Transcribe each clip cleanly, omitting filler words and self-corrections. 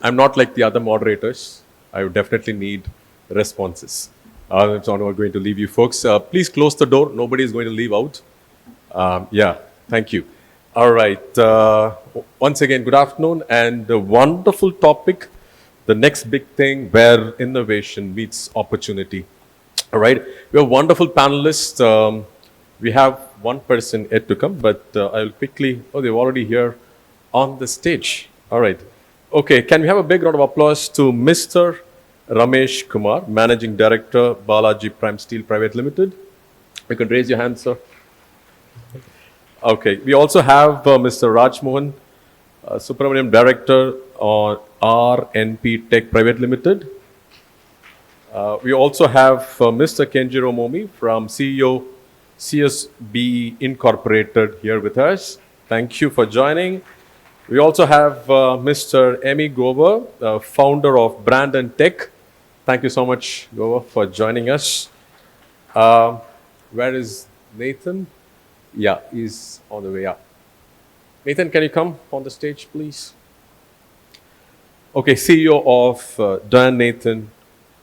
I'm not like the other moderators. I would definitely need responses. So I'm not going to leave you folks. Please close the door. Nobody is going to leave out. Yeah, thank you. All right. Once again, good afternoon and a wonderful topic. The next big thing where innovation meets opportunity. All right. We have wonderful panelists. We have one person yet to come, but I'll quickly. Oh, they're already here on the stage. All right. Okay. Can we have a big round of applause to Mr. Ramesh Kumar, Managing Director, Balaji Prime Steel Private Limited? You can raise your hand, sir. Okay. We also have Mr. Raj Mohan, Subramaniam Director on RNP Tech Private Limited. We also have Mr. Kenjiro Momi from CEO CSBE Incorporated here with us. Thank you for joining. We also have Mr. Emi Gover, founder of Brand and Tech. Thank you so much, Gover, for joining us. Where is Nathan? Yeah, he's on the way up. Nathan, can you come on the stage, please? Okay, CEO of Dan Nathan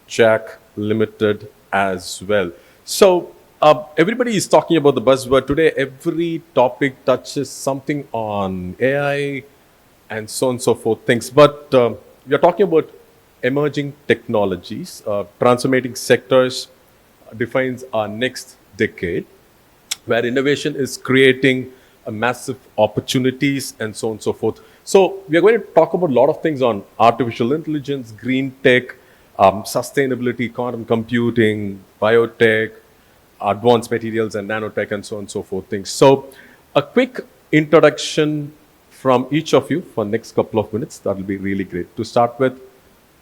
Jack Limited as well. So everybody is talking about the buzzword today. Every topic touches something on AI and so on and so forth things. But we are talking about emerging technologies, transforming sectors defines our next decade, where innovation is creating a massive opportunities and so on and so forth. So we are going to talk about a lot of things on artificial intelligence, green tech, sustainability, quantum computing, biotech, advanced materials and nanotech and so on and so forth things. So a quick introduction from each of you for next couple of minutes. That will be really great. To start with,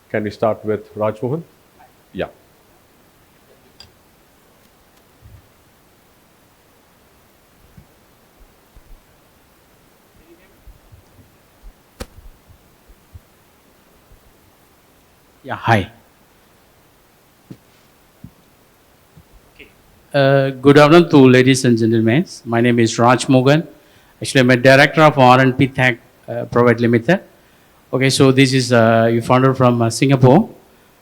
can we start with Raj Mohan? Yeah. Yeah, hi. Good afternoon to ladies and gentlemen. My name is Raj Mogan. Actually, I'm a director of R&P Tech Private Limited. Okay, so this is you founder from Singapore.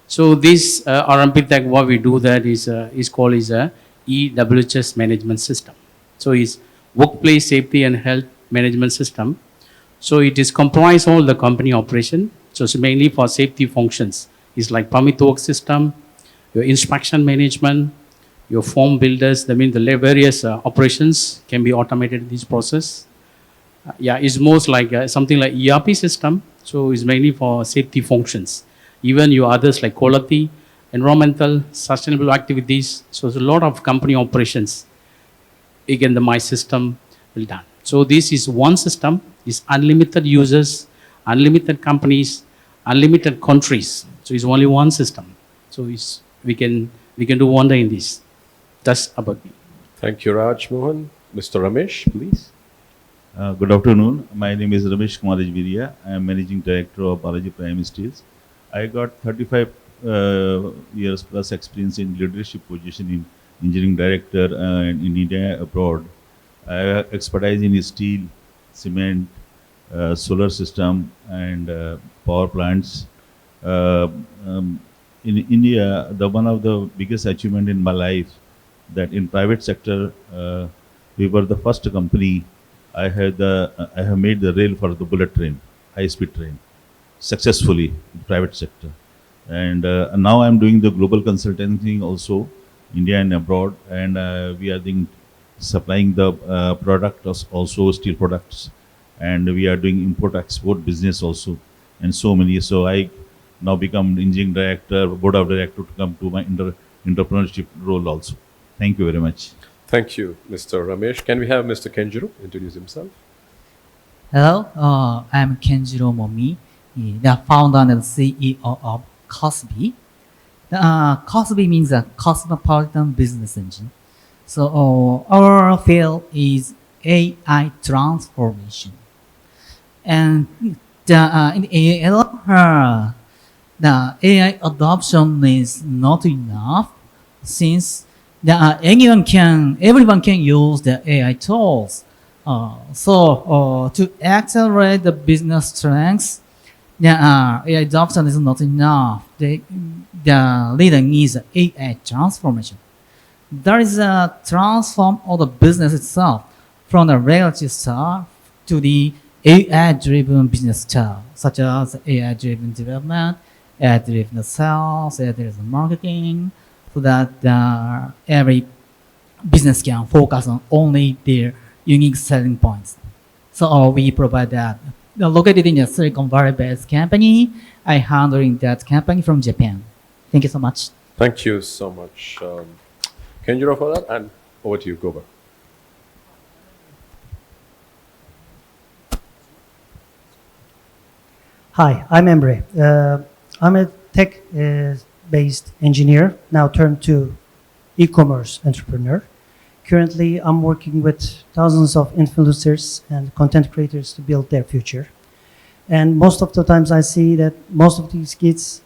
So this R&P Tech, what we do that is called a EWHS management system. So it's workplace safety and health management system. So it is comprise all the company operation. So it's mainly for safety functions. It's like permit to work system, your inspection management, your form builders. That means the various operations can be automated in this process. Yeah, it's most like something like ERP system. So it's mainly for safety functions. Even your others like quality, environmental, sustainable activities. So there's a lot of company operations. Again, the My System will done. So this is one system. It's unlimited users, unlimited companies, unlimited countries. So it's only one system. So we can do wonder in this. That's about me. Thank you, Raj Mohan. Mr. Ramesh, please. Good afternoon. My name is Ramesh Kumar Ajviria. I am Managing Director of Balaji Prime Steels. I got 35 years plus experience in leadership position in engineering director in India abroad. I have expertise in steel, cement, solar system and power plants. In India, one of the biggest achievement in my life that in private sector, we were the first company. I have made the rail for the bullet train, high-speed train, successfully in private sector. And now I'm doing the global consulting also, India and abroad, and we are supplying the products, also steel products, and we are doing import-export business also, and so many. So I now become engineering director, board of director to come to my entrepreneurship role also. Thank you very much. Thank you, Mr. Ramesh. Can we have Mr. Kenjiro introduce himself? Hello, I'm Kenjiro Momi, the founder and CEO of COSBI. COSBI means a Cosmopolitan Business Engine. So our field is AI transformation. And in the AI the AI adoption is not enough since everyone can use the AI tools. So to accelerate the business strengths, AI adoption is not enough. The leader needs AI transformation. There is a transform of the business itself from the regulatory staff to the AI-driven business style, such as AI-driven development, AI-driven sales, AI-driven marketing, so that every business can focus on only their unique selling points. So we provide that. Located in a Silicon Valley-based company, I handling that company from Japan. Thank you so much. Thank you so much, Kenjiro, for that. And over to you, Gobar. Hi, I'm Emre. I'm a tech-based engineer, now turned to e-commerce entrepreneur. Currently, I'm working with thousands of influencers and content creators to build their future. And most of the times I see that most of these kids,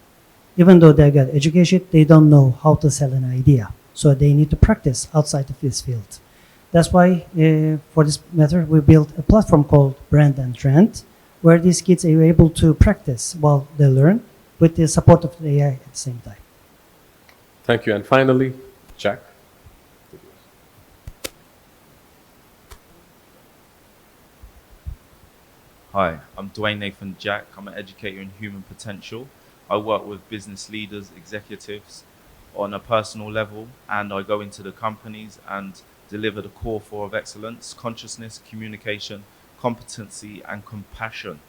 even though they got education, they don't know how to sell an idea. So they need to practice outside of this field. That's why for this matter, we built a platform called Brand and Trend, where these kids are able to practice while they learn with the support of the AI at the same time. Thank you. And finally, Jack. Hi, I'm Dwayne Nathan Jack. I'm an educator in human potential. I work with business leaders, executives on a personal level, and I go into the companies and deliver the core four of excellence: consciousness, communication, competency, and compassion,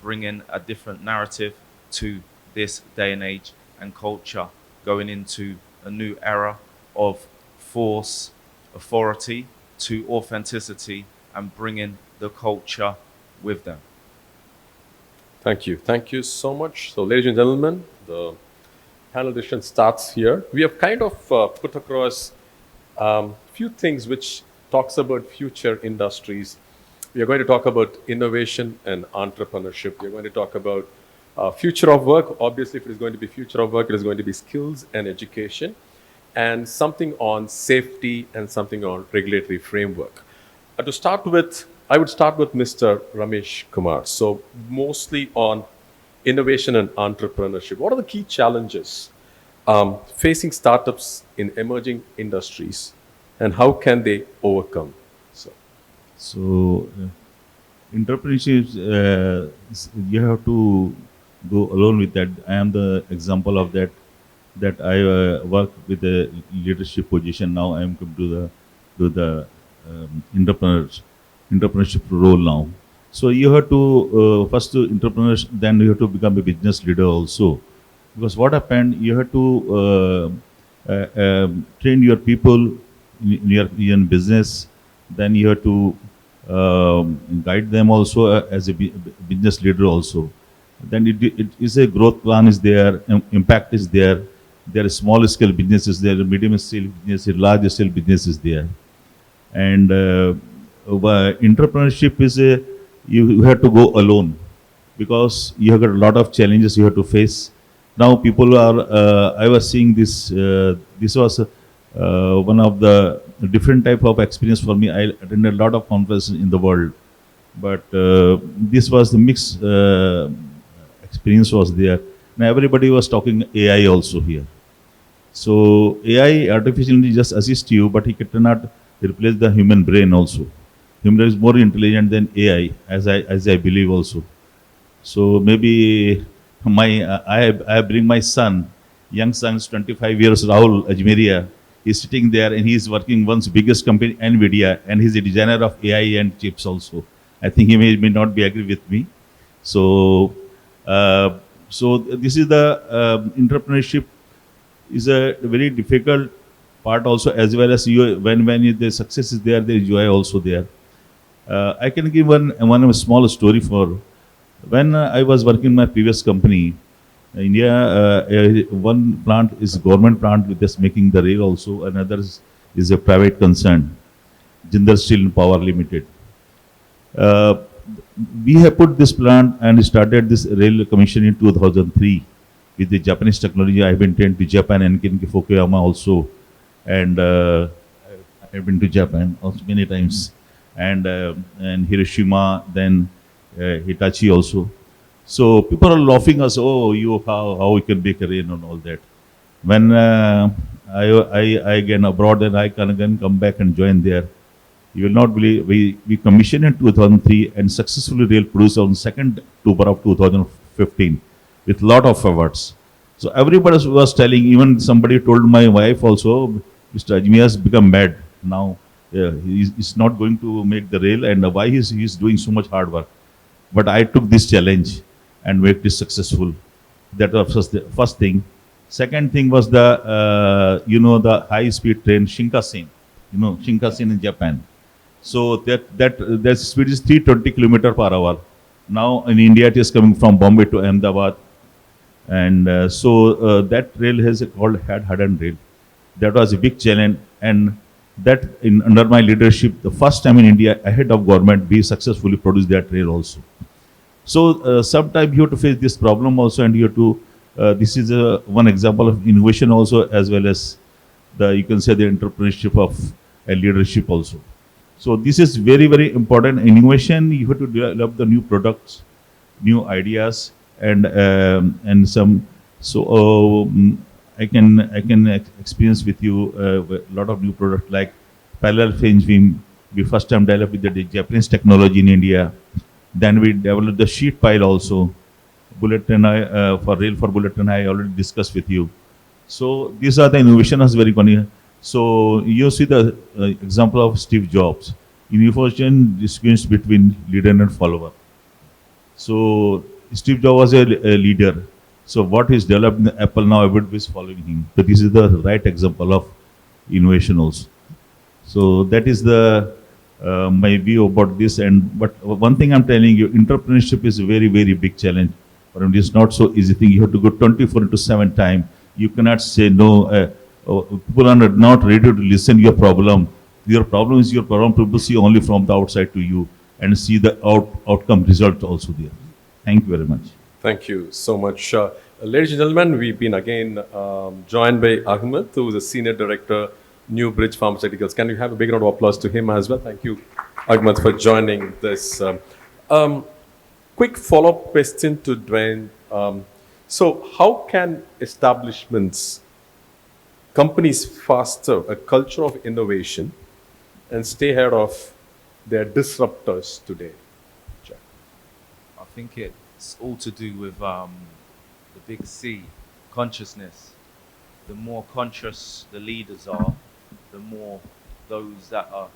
bringing a different narrative to this day and age and culture, going into a new era of force, authority to authenticity, and bringing the culture with them. Thank you. Thank you so much. So, ladies and gentlemen, the panel discussion starts here. We have kind of put across few things which talks about future industries. We are going to talk about innovation and entrepreneurship. We are going to talk about future of work. Obviously, if it is going to be future of work, it is going to be skills and education, and something on safety and something on regulatory framework. To start with, I would start with Mr. Ramesh Kumar. So mostly on innovation and entrepreneurship. What are the key challenges facing startups in emerging industries, and how can they overcome? So, entrepreneurship, you have to go alone with that. I am the example of that. That I work with a leadership position now. I am come to the entrepreneurship role now. So you have to first to entrepreneurs, then you have to become a business leader also. Because what happened, you have to train your people in your business. Then you have to guide them also as a business leader also. Then it is a growth plan is there, impact is there. There are small scale businesses, there are medium scale businesses, large scale businesses there. And entrepreneurship is you have to go alone because you have got a lot of challenges you have to face. Now people are, I was seeing this, this was one of the different type of experience for me. I attended a lot of conferences in the world, but this was the mixed experience was there. Now everybody was talking AI also here. So AI, artificial intelligence, just assist you, but it cannot replace the human brain also. Human is more intelligent than AI, as I believe also. So maybe I bring my son, young son is 25 years, Rahul Ajmeria. He's sitting there and he's working one's biggest company, NVIDIA, and he's a designer of AI and chips also. I think he may not be agree with me. So, so this is the entrepreneurship is a very difficult part also, as well as you, when the success is there, there is joy also there. I can give one small story for when I was working in my previous company. India, one plant is government plant with us making the rail also, another is a private concern, Jindal Steel and Power Limited. We have put this plant and started this rail commission in 2003 with the Japanese technology. I have been trained to Japan and Kinki Fukuyama also, and I have been to Japan also many times, and Hiroshima, then Hitachi also. So people are laughing us, oh, how you can make a rain and all that. When I again abroad and I can again come back and join there, you will not believe we commissioned in 2003 and successfully rail produced on 2nd October of 2015 with lot of efforts. So everybody was telling, even somebody told my wife also, Mr. Ajmi has become mad now. He's not going to make the rail, and why he's doing so much hard work. But I took this challenge and made it successful. That was the first thing. Second thing was the the high speed train Shinkansen, Shinkansen in Japan. So that speed is 320 kilometer per hour. Now in India it is coming from Bombay to Ahmedabad, and that rail has called Hadhan rail. That was a big challenge, and that under my leadership, the first time in India ahead of government, we successfully produced that rail also. So sometimes you have to face this problem also, and you have to. This is one example of innovation also, as well as the you can say the entrepreneurship of and leadership also. So this is very important. Innovation, you have to develop the new products, new ideas, and some. So I can experience with you a lot of new products like parallel flange beam. We first time developed with the Japanese technology in India. Then we developed the sheet pile also. Bullet train for rail for bullet train I already discussed with you. So these are the innovations very funny. So you see the example of Steve Jobs. Innovation distinguished between leader and follower. So Steve Jobs was a leader. So what he's developed in Apple now, everybody is following him. So this is the right example of innovation also. So that is the my view about this. And but one thing I'm telling you, entrepreneurship is a very big challenge. But it's not so easy thing. You have to go 24/7 time. You cannot say no. People are not ready to listen to your problem. Your problem is your problem. People see only from the outside to you and see the outcome result also there. Thank you very much. Thank you so much. Ladies and gentlemen, we've been again joined by Ahmed, who is the Senior Director, New Bridge Pharmaceuticals. Can you have a big round of applause to him as well? Thank you, Ahmed, for joining this. Quick follow-up question to Dwayne. So how can establishments, companies foster a culture of innovation and stay ahead of their disruptors today? Jack. I think it's all to do with the big C, consciousness. The more conscious the leaders are, the more those that are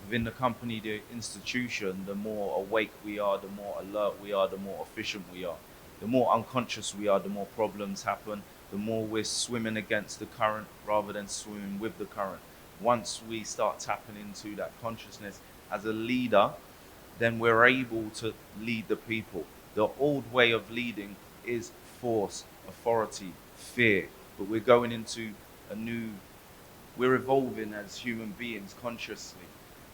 within the company, the institution, the more awake we are, the more alert we are, the more efficient we are. The more unconscious we are, the more problems happen, the more we're swimming against the current rather than swimming with the current. Once we start tapping into that consciousness as a leader, then we're able to lead the people. The old way of leading is force, authority, fear, but we're going into we're evolving as human beings consciously,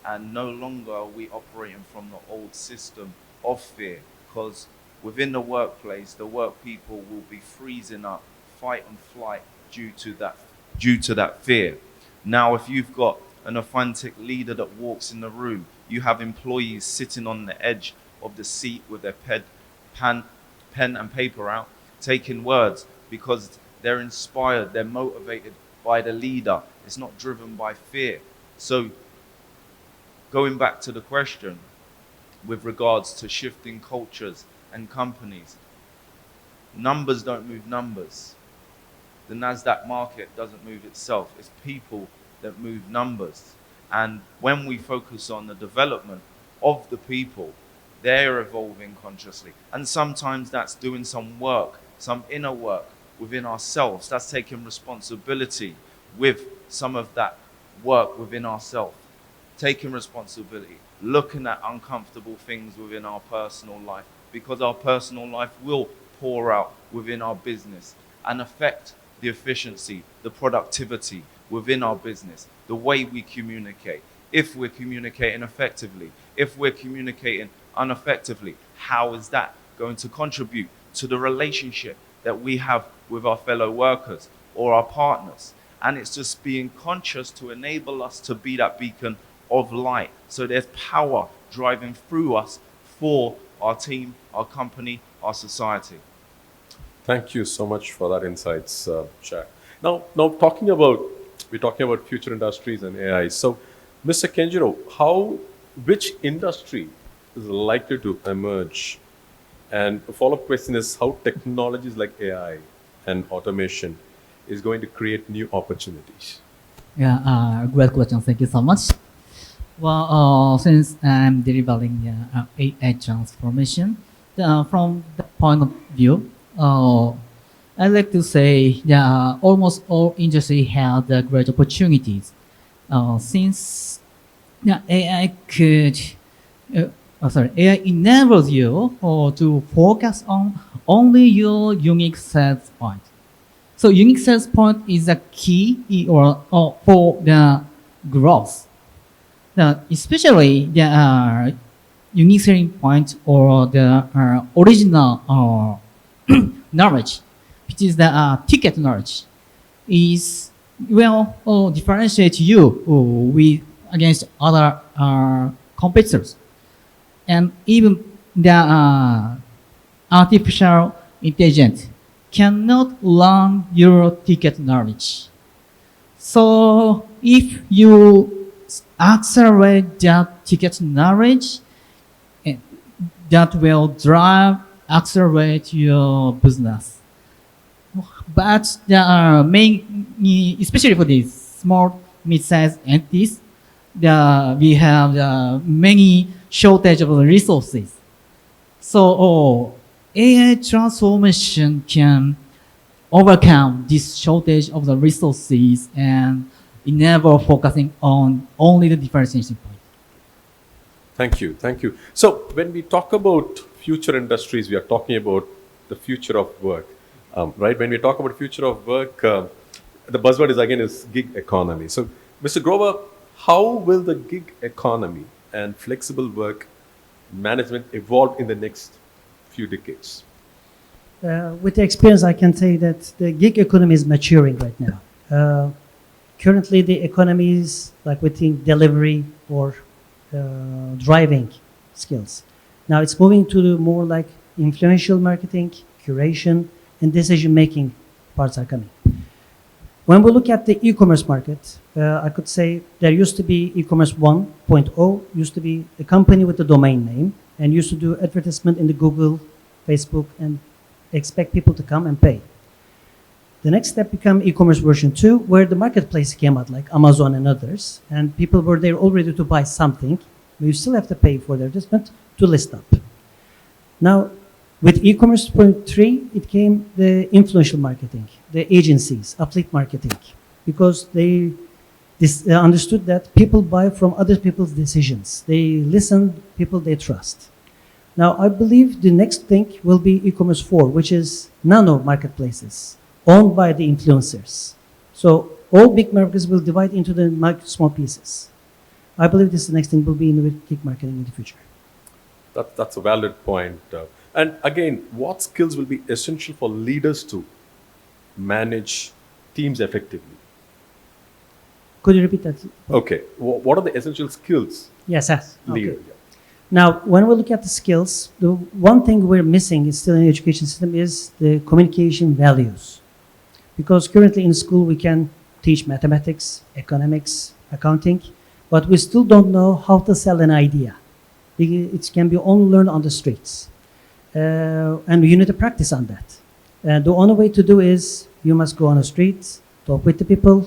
and no longer are we operating from the old system of fear, because within the workplace, the work people will be freezing up, fight and flight due to that fear. Now, if you've got an authentic leader that walks in the room, you have employees sitting on the edge of the seat with their pen and paper out, taking words because they're inspired, they're motivated by the leader. It's not driven by fear. So, going back to the question with regards to shifting cultures and companies, numbers don't move numbers. The NASDAQ market doesn't move itself. It's people that move numbers. And when we focus on the development of the people, they're evolving consciously. And sometimes that's doing some work, some inner work within ourselves. That's taking responsibility with some of that work within ourselves. Taking responsibility, looking at uncomfortable things within our personal life, because our personal life will pour out within our business and affect the efficiency, the productivity within our business, the way we communicate. If we're communicating effectively, if we're communicating ineffectively, how is that going to contribute to the relationship that we have with our fellow workers or our partners? And it's just being conscious to enable us to be that beacon of light. So there's power driving through us for our team, our company, our society. Thank you so much for that insights, Jack. Now, we're talking about future industries and AI. So, Mr. Kenjiro, which industry is likely to emerge? And a follow-up question is how technologies like AI and automation is going to create new opportunities. Yeah, great question. Thank you so much. Well, since I'm delivering AI transformation, from that point of view, I like to say that almost all industry have the great opportunities. Since AI could, AI enables you to focus on only your unique sales point. So unique sales point is a key or for the growth. Now, especially the unique selling point or the original knowledge, which is the ticket knowledge, is differentiate you against other competitors, and even the artificial intelligence cannot learn your ticket knowledge. So if you accelerate that ticket knowledge, that will accelerate your business. But there are many, especially for these small, mid-sized entities, we have many shortage of resources. So AI transformation can overcome this shortage of the resources and enable focusing on only the differentiation point. Thank you. Thank you. So, when we talk about future industries, we are talking about the future of work, right? When we talk about future of work, the buzzword is gig economy. So, Mr. Grover, how will the gig economy and flexible work management evolve in the next few decades? With the experience, I can say that the gig economy is maturing right now. Currently, the economy is like within delivery or driving skills. Now it's moving to the more like influential marketing, curation, and decision-making parts are coming. When we look at the e-commerce market, I could say there used to be e-commerce 1.0, used to be a company with a domain name and used to do advertisement in the Google, Facebook, and expect people to come and pay. The next step became e-commerce version 2, where the marketplace came out, like Amazon and others, and people were there already to buy something. You still have to pay for the advertisement to list up. Now, with e-commerce 3, it came the influential marketing, the agencies, affiliate marketing, because they understood that people buy from other people's decisions. They listen people they trust. Now, I believe the next thing will be e-commerce 4, which is nano marketplaces owned by the influencers. So all big markets will divide into the small pieces. I believe this is the next thing will be in the gig marketing in the future. That's a valid point. And again, what skills will be essential for leaders to manage teams effectively? Could you repeat that? Okay. What are the essential skills? Yes, yes. Leader. Okay. Now, when we look at the skills, the one thing we're missing is still in the education system is the communication values. Because currently in school we can teach mathematics, economics, accounting, but we still don't know how to sell an idea. It can be only learned on the streets. And you need to practice on that. The only way to do is you must go on the streets, talk with the people,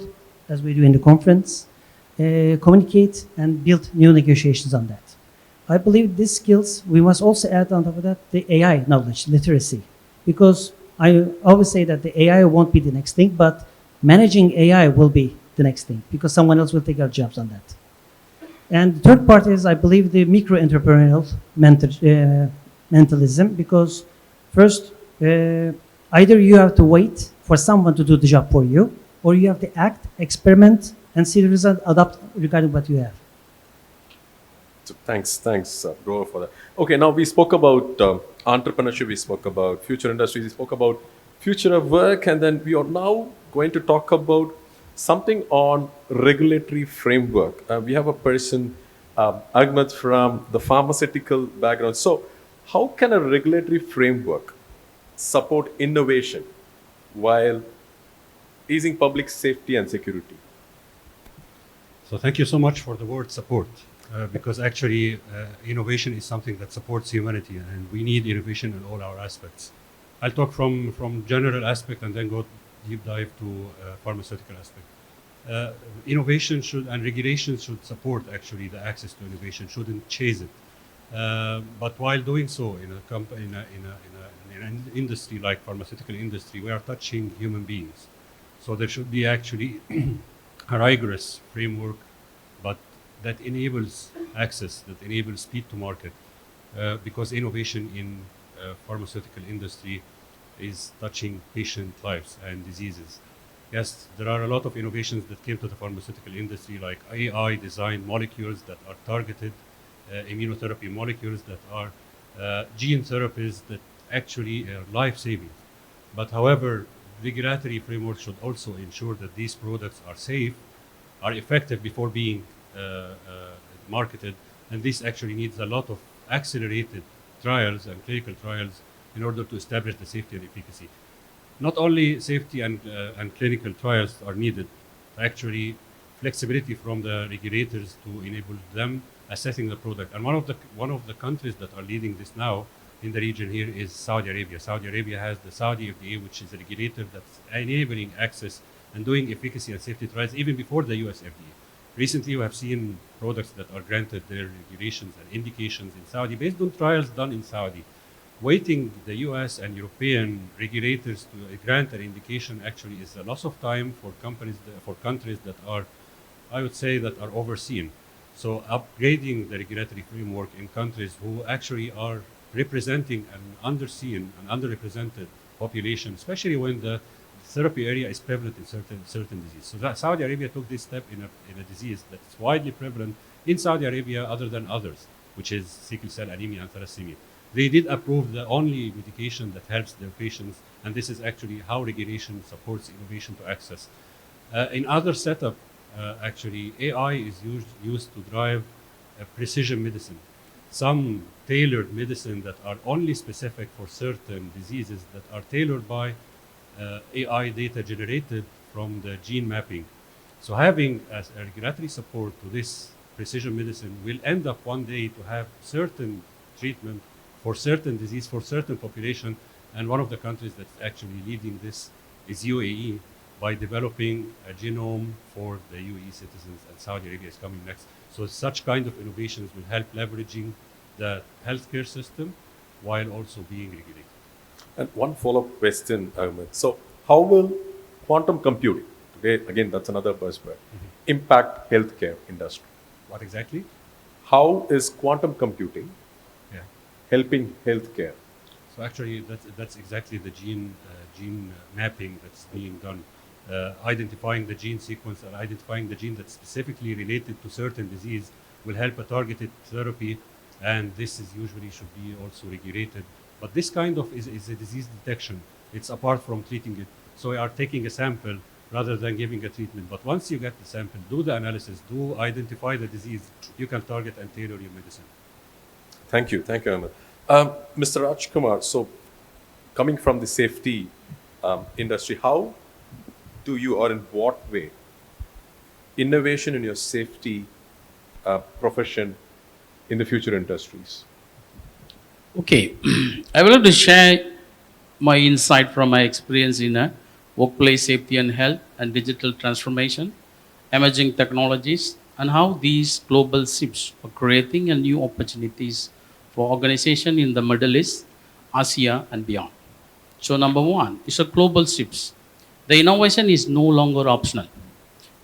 as we do in the conference, communicate and build new negotiations on that. I believe these skills, we must also add on top of that the AI knowledge, literacy, because I always say that the AI won't be the next thing, but managing AI will be the next thing because someone else will take our jobs on that. And the third part is, I believe, the micro-entrepreneurial mentalism, because first, either you have to wait for someone to do the job for you, or you have to act, experiment, and see the result, adapt regarding what you have. So thanks, Grover, for that. Okay, now we spoke about entrepreneurship, we spoke about future industries, we spoke about future of work, and then we are now going to talk about something on regulatory framework. We have a person, Ahmed, from the pharmaceutical background. So how can a regulatory framework support innovation while easing public safety and security? So thank you so much for the word support, because actually innovation is something that supports humanity, and we need innovation in all our aspects. I'll talk from general aspect and then go deep dive to pharmaceutical aspect. Innovation should and regulations should support actually the access to innovation, shouldn't chase it. But while doing so, in an industry like pharmaceutical industry, we are touching human beings. So there should be actually a rigorous framework, but that enables access, that enables speed to market, because innovation in pharmaceutical industry is touching patient lives and diseases. Yes, there are a lot of innovations that came to the pharmaceutical industry, like AI designed molecules that are targeted, immunotherapy molecules that are gene therapies that actually are life-saving. But however, regulatory framework should also ensure that these products are safe, are effective before being marketed, and this actually needs a lot of accelerated trials and clinical trials in order to establish the safety and efficacy. Not only safety and clinical trials are needed, actually flexibility from the regulators to enable them assessing the product. And one of the countries that are leading this now in the region here is Saudi Arabia. Saudi Arabia has the Saudi FDA, which is a regulator that's enabling access and doing efficacy and safety trials even before the US FDA. Recently, we have seen products that are granted their regulations and indications in Saudi based on trials done in Saudi. Waiting the US and European regulators to grant an indication actually is a loss of time for countries that are, I would say, that are overseen. So upgrading the regulatory framework in countries who actually are representing an underseen and underrepresented population, especially when the therapy area is prevalent in certain disease. So that Saudi Arabia took this step in a disease that's widely prevalent in Saudi Arabia other than others, which is sickle cell anemia and thalassemia. They did approve the only medication that helps their patients, and this is actually how regulation supports innovation to access. In other setup, actually, AI is used to drive precision medicine. Some tailored medicine that are only specific for certain diseases that are tailored by AI data generated from the gene mapping. So having as a regulatory support to this precision medicine will end up one day to have certain treatment for certain disease, for certain population. And one of the countries that's actually leading this is UAE by developing a genome for the UAE citizens, and Saudi Arabia is coming next. So such kind of innovations will help leveraging the healthcare system while also being regulated. And one follow-up question, Ahmed. So how will quantum computing, today again that's another buzzword, impact healthcare industry? What exactly? How is quantum computing Yeah. helping healthcare? So actually, that's exactly the gene mapping that's being done. Identifying the gene sequence and identifying the gene that's specifically related to certain disease will help a targeted therapy, and this is usually should be also regulated. But this kind of is a disease detection. It's apart from treating it. So we are taking a sample rather than giving a treatment. But once you get the sample, do the analysis, do identify the disease, you can target and tailor your medicine. Thank you, Ahmed. Mr. Rajkumar, so coming from the safety industry, how do you, or in what way, innovation in your safety profession in the future industries? Okay, I would like to share my insight from my experience in workplace safety and health and digital transformation, emerging technologies, and how these global shifts are creating a new opportunities for organization in the Middle East, Asia, and beyond. So number one is a global shifts. The innovation is no longer optional.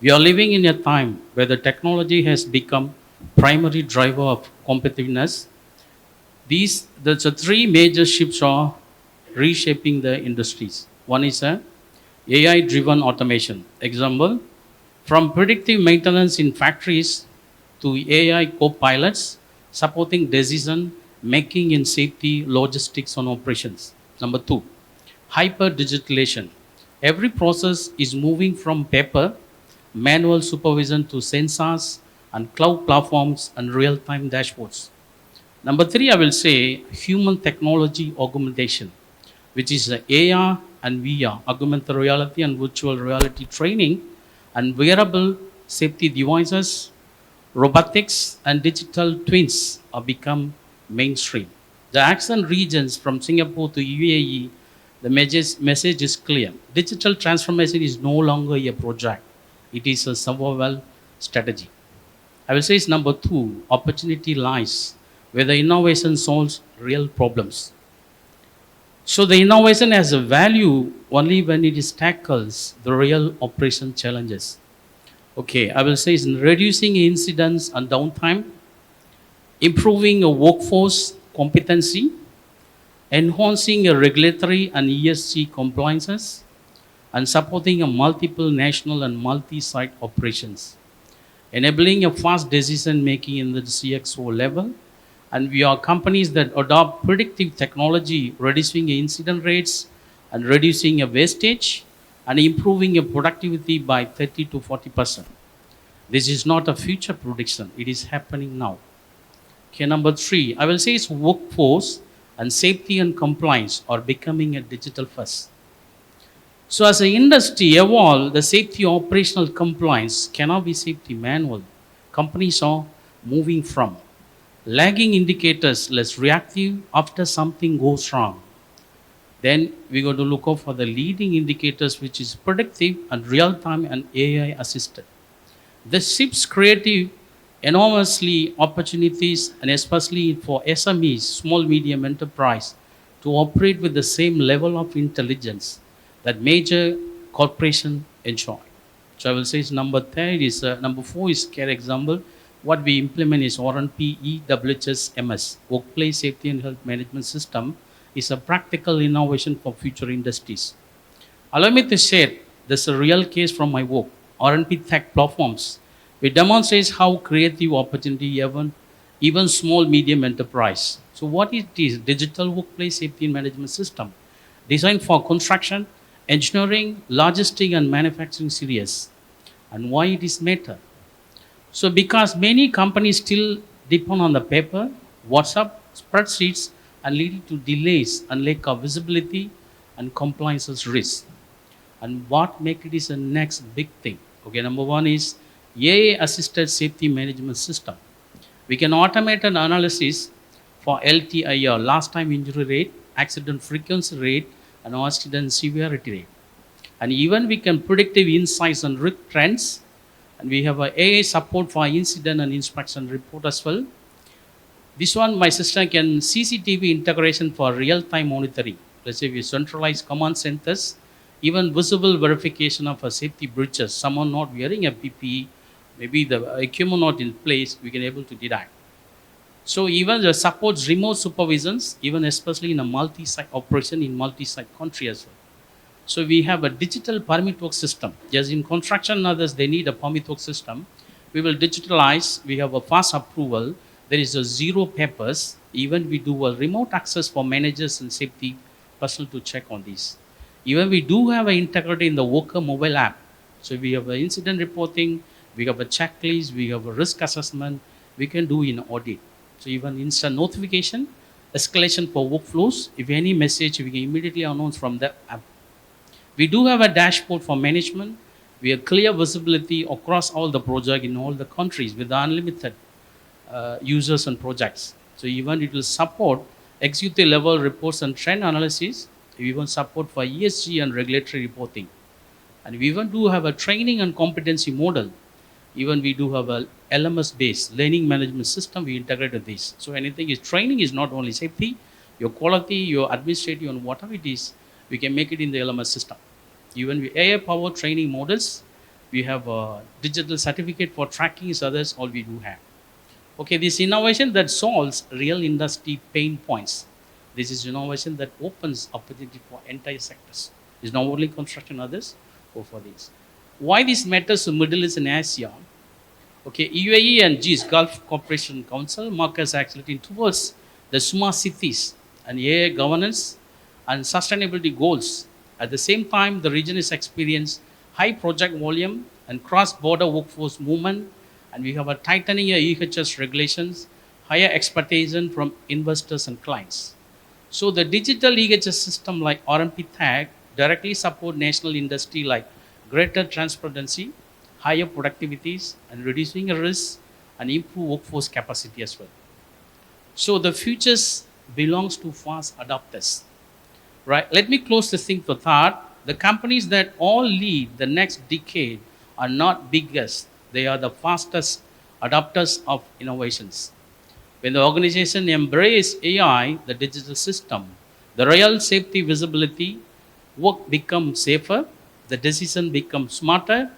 We are living in a time where the technology has become primary driver of competitiveness. The three major shifts are reshaping the industries. One is AI-driven automation. Example, from predictive maintenance in factories to AI co-pilots supporting decision making in safety, logistics, and operations. Number two, hyper-digitalization. Every process is moving from paper, manual supervision to sensors and cloud platforms and real-time dashboards. Number three, I will say human technology augmentation, which is the AR and VR, augmented reality and virtual reality training, and wearable safety devices, robotics, and digital twins are become mainstream. The accent regions from Singapore to UAE, the message is clear. Digital transformation is no longer a project, it is a survival strategy. I will say it's number two, opportunity lies where the innovation solves real problems. So the innovation has a value only when it is tackles the real operation challenges. Okay, I will say it's in reducing incidents and downtime, improving a workforce competency, enhancing a regulatory and ESG compliances, and supporting a multiple national and multi-site operations, enabling a fast decision making in the CXO level. And we are companies that adopt predictive technology, reducing incident rates and reducing a wastage and improving a productivity by 30 to 40%. This is not a future prediction, it is happening now. Okay, number three, I will say it's workforce and safety and compliance are becoming a digital first. So as the industry evolve, the safety operational compliance cannot be safety manual. Companies are moving from lagging indicators, less reactive after something goes wrong. Then we got to look out for the leading indicators, which is predictive and real time and AI assisted. This shifts creative enormously opportunities, and especially for SMEs, small medium enterprise, to operate with the same level of intelligence that major corporation enjoy. So I will say it's number three is number four is care example. What we implement is RNP EWHS Workplace Safety and Health Management System is a practical innovation for future industries. Allow me to share this a real case from my work. RNP Tech platforms. It demonstrates how creative opportunity even small medium enterprise. So what it is? Digital workplace safety and management system designed for construction, engineering, logistics and manufacturing series. And why it is matter? So because many companies still depend on the paper, WhatsApp, spreadsheets, and leading to delays and lack of visibility and compliance risk. And what make it is the next big thing? Okay, number one is AI assisted safety management system. We can automate an analysis for LTIR, last time injury rate, accident frequency rate, and accident severity rate. And even we can predictive insights and risk trends. And we have a AI support for incident and inspection report as well. This one, my system can CCTV integration for real-time monitoring. Let's say we centralize command centers, even visible verification of a safety breaches, someone not wearing a PPE, maybe the equipment not in place, we can able to detect. So even the supports remote supervisions, even especially in a multi-site operation in multi-site country as well. So we have a digital permit work system. Just in construction and others, they need a permit work system. We will digitalize, we have a fast approval, there is a zero papers, even we do a remote access for managers and safety personnel to check on these. Even we do have an integrity in the worker mobile app. So we have an incident reporting, we have a checklist, we have a risk assessment, we can do in audit. So even instant notification, escalation for workflows, if any message, we can immediately announce from the app. We do have a dashboard for management. We have clear visibility across all the projects in all the countries with unlimited users and projects. So even it will support executive level reports and trend analysis. We even support for ESG and regulatory reporting. And we even do have a training and competency model. Even we do have a LMS based learning management system. We integrated this. So anything is training is not only safety, your quality, your administrative and whatever it is, we can make it in the LMS system. Even with AI powered training models, we have a digital certificate for tracking is others, all we do have. Okay, this innovation that solves real industry pain points. This is innovation that opens opportunity for entire sectors. It's not only construction, others go for this. Why this matters to Middle East and Asia? Okay, UAE and GIS, Gulf Cooperation Council, markers accelerating towards the smart cities and AI governance and sustainability goals. At the same time, the region is experiencing high project volume and cross-border workforce movement, and we have a tightening EHS regulations, higher expectation from investors and clients. So the digital EHS system like RMP Tag directly support national industry like greater transparency, higher productivities, and reducing risk and improve workforce capacity as well. So the futures belongs to fast adopters, right? Let me close this thing with that. The companies that all lead the next decade are not biggest; they are the fastest adopters of innovations. When the organization embrace AI, the digital system, the real safety visibility, work becomes safer, the decision becomes smarter,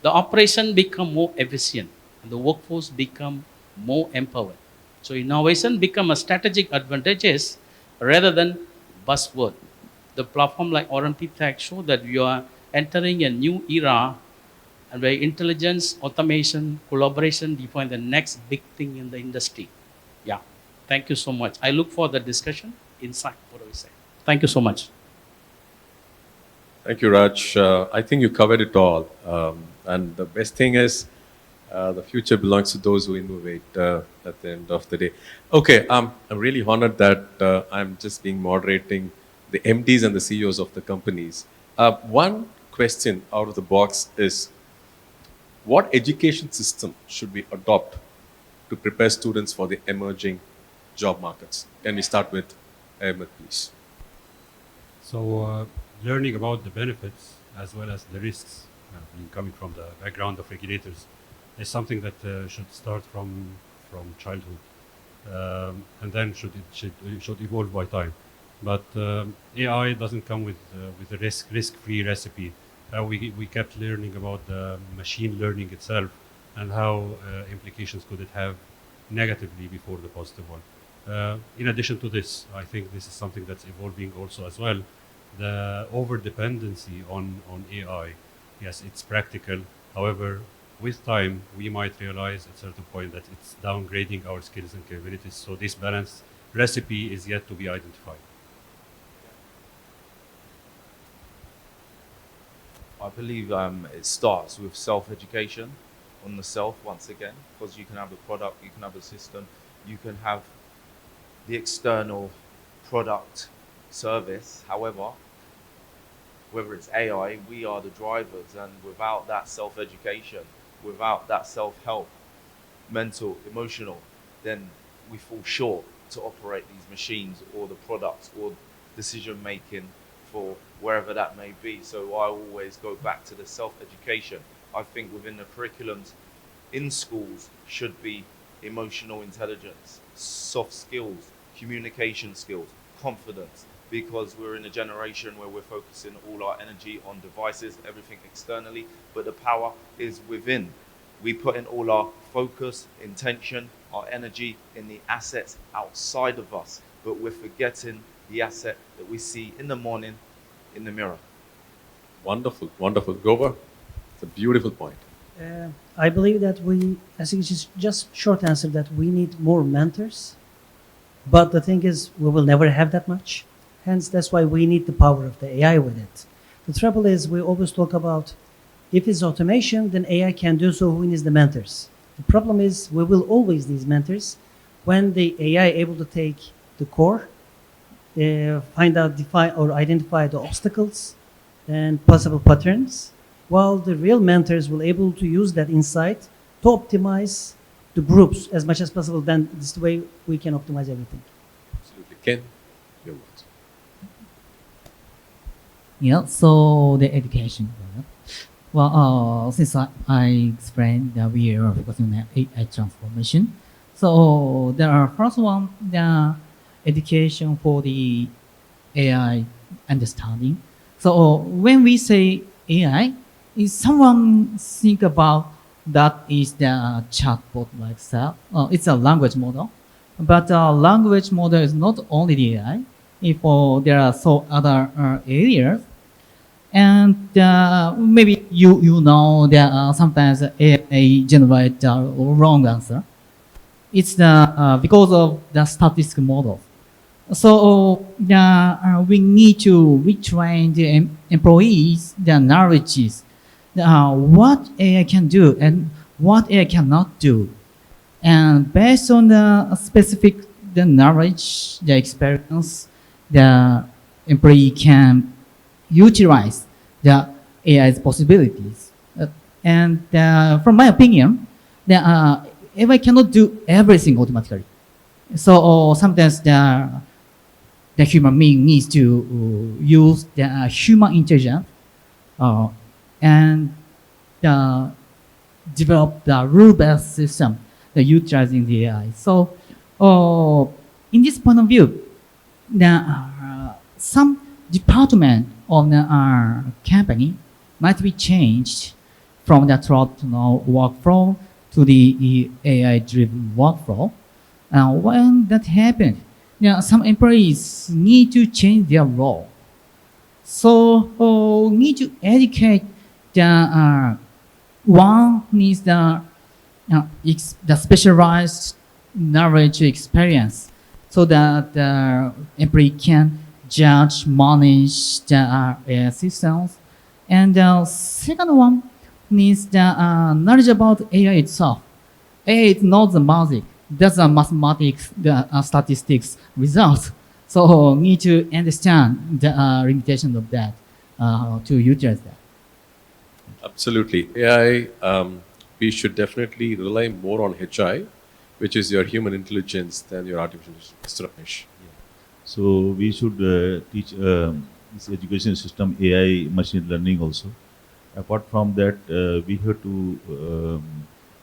the operation become more efficient, and the workforce become more empowered. So innovation become a strategic advantages rather than buzzword. The platform like RMP Tech show that we are entering a new era and where intelligence, automation, collaboration define the next big thing in the industry. Yeah. Thank you so much. I look for the discussion inside what do we say. Thank you so much. Thank you, Raj. I think you covered it all. And the best thing is the future belongs to those who innovate at the end of the day. Okay, I'm really honored that I'm just being moderating the MDs and the CEOs of the companies. One question out of the box is, what education system should we adopt to prepare students for the emerging job markets? Can we start with Ahmed, please? So, learning about the benefits as well as the risks, coming from the background of regulators, is something that should start from childhood, and then should evolve by time. But AI doesn't come with a risk-free recipe. We kept learning about the machine learning itself and how implications could it have negatively before the positive one. In addition to this, I think this is something that's evolving also as well. The over-dependency on AI, yes, it's practical. However, with time, we might realize at a certain point that it's downgrading our skills and capabilities. So this balanced recipe is yet to be identified. I believe it starts with self-education on the self once again, because you can have a product, you can have a system, you can have the external product service. However, whether it's AI, we are the drivers, and without that self-education, without that self-help, mental, emotional, then we fall short to operate these machines or the products or decision making for wherever that may be. So I always go back to the self-education. I think within the curriculums in schools should be emotional intelligence, soft skills, communication skills, confidence, because we're in a generation where we're focusing all our energy on devices, everything externally, but the power is within. We put in all our focus, intention, our energy in the assets outside of us, but we're forgetting the asset that we see in the morning in the mirror. Wonderful, wonderful. Gover, it's a beautiful point. I believe that I think it's just short answer that we need more mentors. But the thing is, we will never have that much. Hence, that's why we need the power of the AI with it. The trouble is, we always talk about if it's automation, then AI can do so. Who needs the mentors? The problem is, we will always need mentors when the AI able to take the core, find out, define, or identify the obstacles and possible patterns, while the real mentors will able to use that insight to optimize the groups as much as possible. Then this is the way we can optimize everything. Absolutely. Ken, your words. Yeah, so the education. Well, since I explained that we are focusing on AI transformation, so there are first one, the education for the AI understanding. So when we say AI, is someone think about that is the chatbot like that? It's a language model, but language model is not only the AI. If there are so other areas, and maybe you know that sometimes AI generate a wrong answer. It's because of the statistical model. So we need to retrain the employees, their knowledges, what AI can do and what AI cannot do. And based on the specific the knowledge, the experience, the employee can utilize the AI's possibilities. And from my opinion, AI cannot do everything automatically. So sometimes the human being needs to use the human intelligence uh, and develop the rule-based system utilizing the AI. So in this point of view, some department of the company might be changed from the traditional workflow to the AI-driven workflow. When that happens, some employees need to change their role. So need to educate the one needs the specialized knowledge experience so that the employee can judge, manage the AI systems. And the second one needs the knowledge about AI itself. AI is not the magic. That's a mathematics, the statistics results. So need to understand the limitation of that to utilize that. Absolutely. AI, we should definitely rely more on HI, which is your human intelligence, than your artificial intelligence. So we should teach this education system AI machine learning also. Apart from that, we have to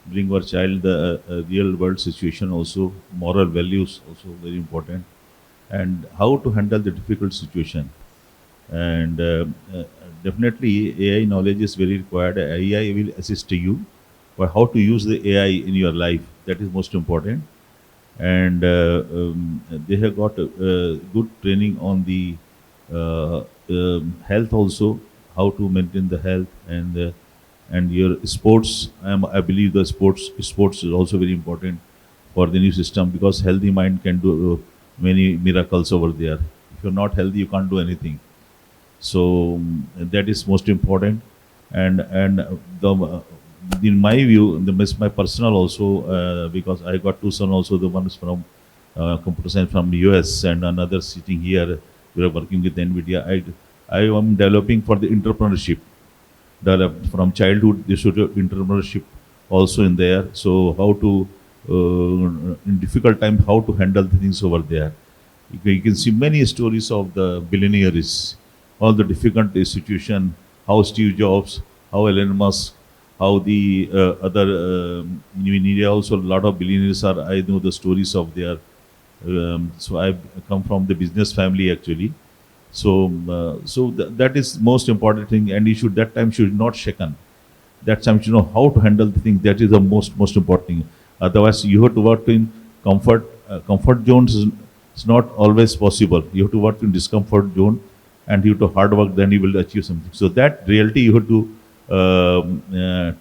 bring our child the real world situation also, moral values also very important, and how to handle the difficult situation. And definitely AI knowledge is very required. AI will assist you, but how to use the AI in your life, that is most important. And they have got good training on the health also, how to maintain the health, and your sports. I believe the sports is also very important for the new system, because healthy mind can do many miracles over there. If you're not healthy, you can't do anything. So that is most important. And the in my view, my personal also, because I got two sons also. The one is from computer science from US, and another sitting here. We are working with NVIDIA. I am developing for the entrepreneurship. Develop from childhood. They should have entrepreneurship also in there. So how to in difficult time, how to handle the things over there. You can see many stories of the billionaires, all the difficult situation, how Steve Jobs, how Elon Musk, how the other in India also a lot of billionaires are. I know the stories of their. So I come from the business family actually. So that is most important thing, and you should that time should not shaken. That time you know how to handle the thing. That is the most important thing. Otherwise, you have to work in comfort. Comfort zones is not always possible. You have to work in discomfort zone, and you have to hard work. Then you will achieve something. So that reality you have to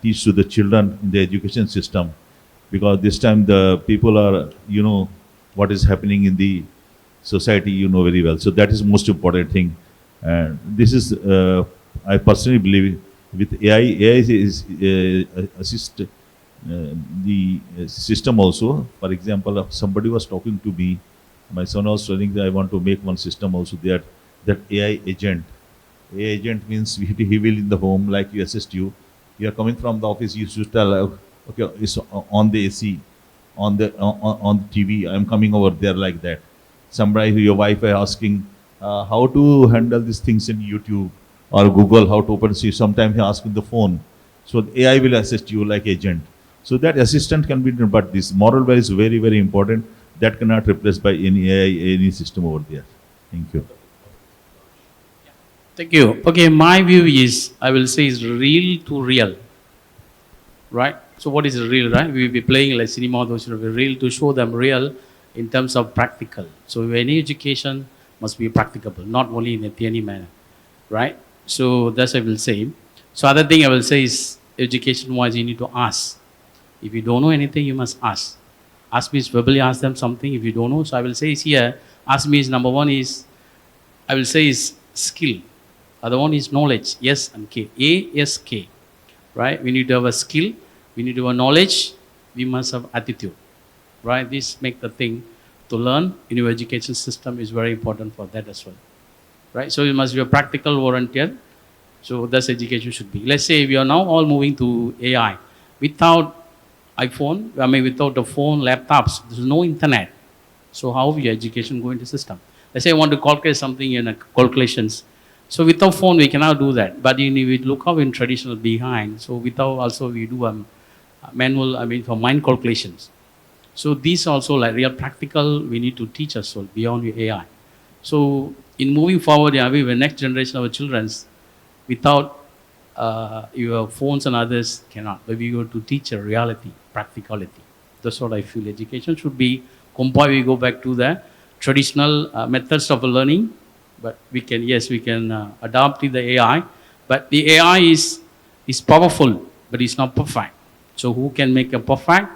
teach to the children in the education system, because this time the people are what is happening in the society very well. So that is most important thing. And this is I personally believe with AI is assist the system also. For example, somebody was talking to me, my son was telling that I want to make one system also there, that AI agent. AI agent means he will in the home, like you assist you. You are coming from the office, you should tell, okay, it's on the AC, on the TV, I'm coming over there, like that. Somebody, your wife is asking how to handle these things in YouTube or Google, how to open. See, sometimes he asks in the phone. So the AI will assist you like agent. So that assistant can be done, but this moral value is very, very important. That cannot replace by any AI, any system over there. Thank you. Thank you. Okay, my view is, I will say, is real to real. Right? So what is real, right? We will be playing like cinema, those will be real to show them real in terms of practical. So any education must be practicable, not only in a theory manner. Right? So that's I will say. So other thing I will say is, education-wise, you need to ask. If you don't know anything, you must ask. Ask means verbally ask them something if you don't know. So I will say is here, ask me is number one is, I will say is skill. Other one is knowledge. Yes and K. A, S, K. Right? We need to have a skill. We need to have a knowledge. We must have attitude. right? This make the thing to learn in your education system is very important for that as well, right? So you must be a practical volunteer. So that's education should be. Let's say we are now all moving to AI. Without iPhone, I mean without the phone, laptops, there's no internet. So how will your education go into system? Let's say I want to calculate something in a calculations. So without phone, we cannot do that. But we look how in traditional behind. So without also we do manual, I mean for mind calculations. So these also like real practical, we need to teach us all beyond the AI. So in moving forward, yeah, we the next generation of our children's, without your phones and others cannot. But we go to teach a reality, practicality. That's what I feel education should be. Compile, we go back to the traditional methods of learning, but we can, yes, we can adopt the AI. But the AI is powerful, but it's not perfect. So who can make a perfect?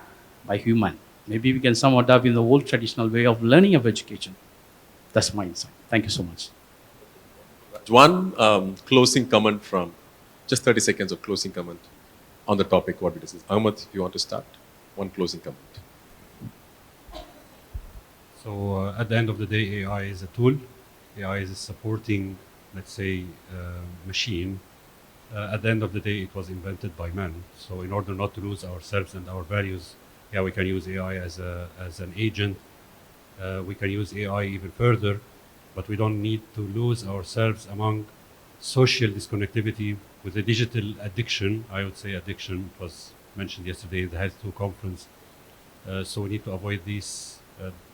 By human. Maybe we can somehow adopt in the old traditional way of learning of education. That's my insight. Thank you so much. One closing comment from, just 30 seconds of closing comment on the topic what we discussed. Ahmed, if you want to start, one closing comment. So at the end of the day, AI is a tool. AI is a supporting, let's say, machine. At the end of the day, it was invented by man. So in order not to lose ourselves and our values, yeah, we can use AI as an agent. We can use AI even further, but we don't need to lose ourselves among social disconnectivity with the digital addiction. I would say addiction was mentioned yesterday in the Health 2 conference. So we need to avoid these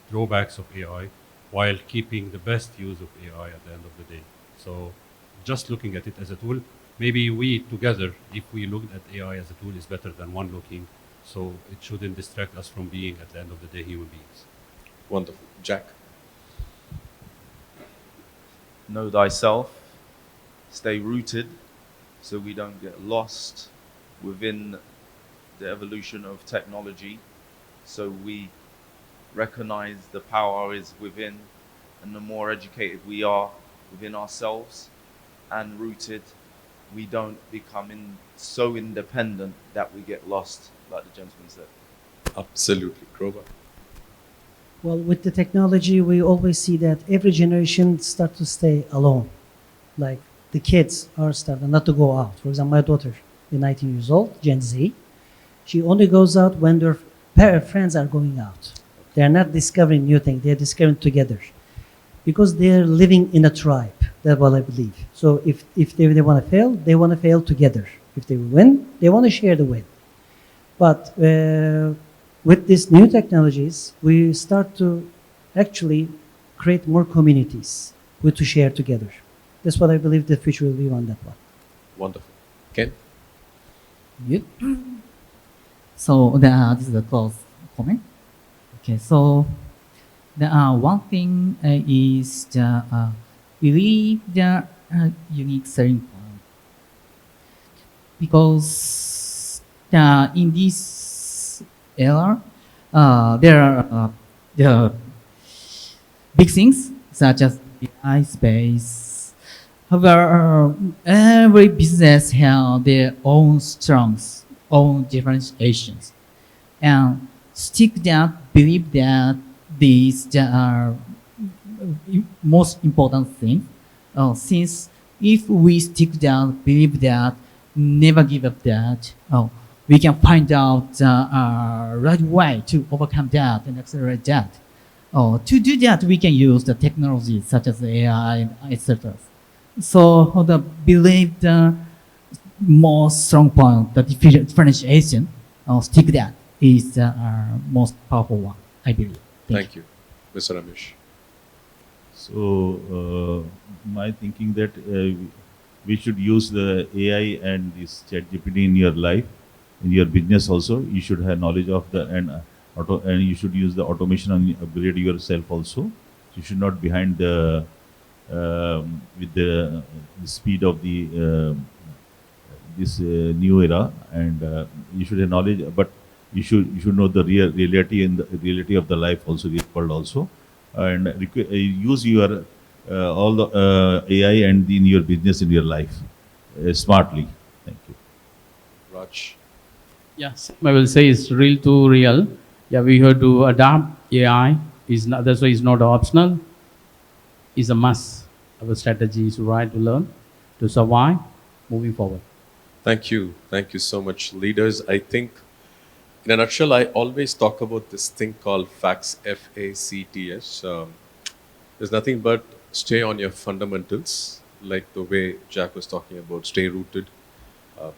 drawbacks of AI while keeping the best use of AI at the end of the day. So just looking at it as a tool, maybe we together, if we looked at AI as a tool, is better than one looking. So it shouldn't distract us from being, at the end of the day, human beings. Wonderful. Jack? Know thyself, stay rooted so we don't get lost within the evolution of technology. So we recognize the power is within, and the more educated we are within ourselves and rooted, we don't become so independent that we get lost, like the gentleman said. Absolutely. Grover? Well, with the technology, we always see that every generation start to stay alone. Like the kids are starting not to go out. For example, my daughter, is 19 years old, Gen Z, she only goes out when their friends are going out. They are not discovering new things. They are discovering together. Because they are living in a tribe. That's what I believe. So if they want to fail, they want to fail together. If they win, they want to share the win. But with these new technologies, we start to actually create more communities to share together. That's what I believe the future will be on that one. Wonderful. Ken? Yep. So this is a close comment. Okay, so the one thing is the believe the unique selling point, because in this era there are the big things such as AI space. However, every business has their own strengths, own differentiations, and stick that believe that these are most important thing. Since if we stick down, believe that, never give up that, we can find out the right way to overcome that and accelerate that. To do that, we can use the technology such as AI, etc. So the believe the most strong point, the differentiation, stick that is the most powerful one, I believe. Thank you. Mr. Ramesh? So my thinking that we should use the AI and this ChatGPT in your life, in your business also. You should have knowledge of the and you should use the automation and upgrade yourself also. You should not behind the with the speed of the this new era, and you should have knowledge, but you should know the reality and the reality of the life also, real world also, and use your all the AI and in your business, in your life smartly. Thank you. Raj? Yes, I will say it's real to real. Yeah, we have to adapt AI. Is not, that's why it's not optional. It's a must. Our strategy is right to learn, to survive, moving forward. Thank you. Thank you so much, leaders. I think, in a nutshell, I always talk about this thing called FACTS, FACTS. There's nothing but stay on your fundamentals, like the way Jack was talking about, stay rooted,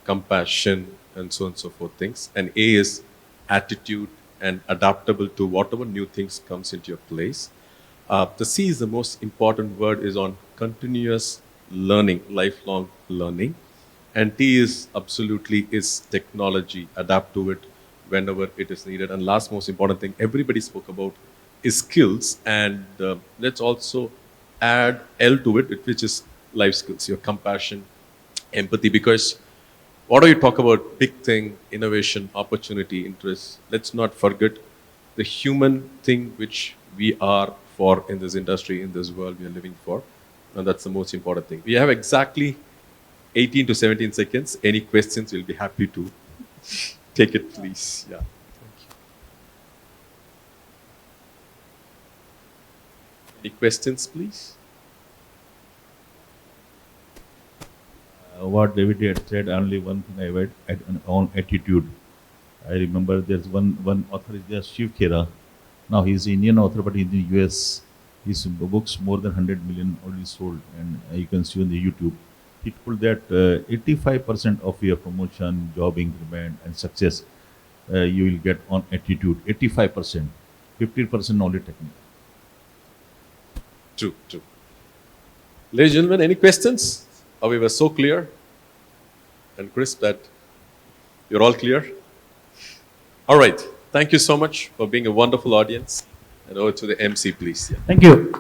compassion, and so on and so forth things. And A is attitude and adaptable to whatever new things comes into your place. The C is the most important word is on continuous learning, lifelong learning. And T is absolutely is technology, adapt to it whenever it is needed. And last most important thing, everybody spoke about is skills. And let's also add L to it, which is life skills, your compassion, empathy, because what do you talk about big thing, innovation, opportunity, interest? Let's not forget the human thing which we are for in this industry, in this world we are living for. And that's the most important thing. We have exactly 18 to 17 seconds. Any questions, we'll be happy to take it, please. Yeah. Thank you. Any questions, please? What David had said, only one thing I would add on attitude. I remember there's one author is there, Shiv Khera. Now he's an Indian author, but in the US, his books more than 100 million already sold, and you can see on the YouTube. He told that 85% of your promotion, job increment, and success you will get on attitude. 85%, 50% only technical. True, true. Ladies and gentlemen, any questions? We were so clear and crisp that you're all clear. All right. Thank you so much for being a wonderful audience. And over to the MC, please. Yeah. Thank you.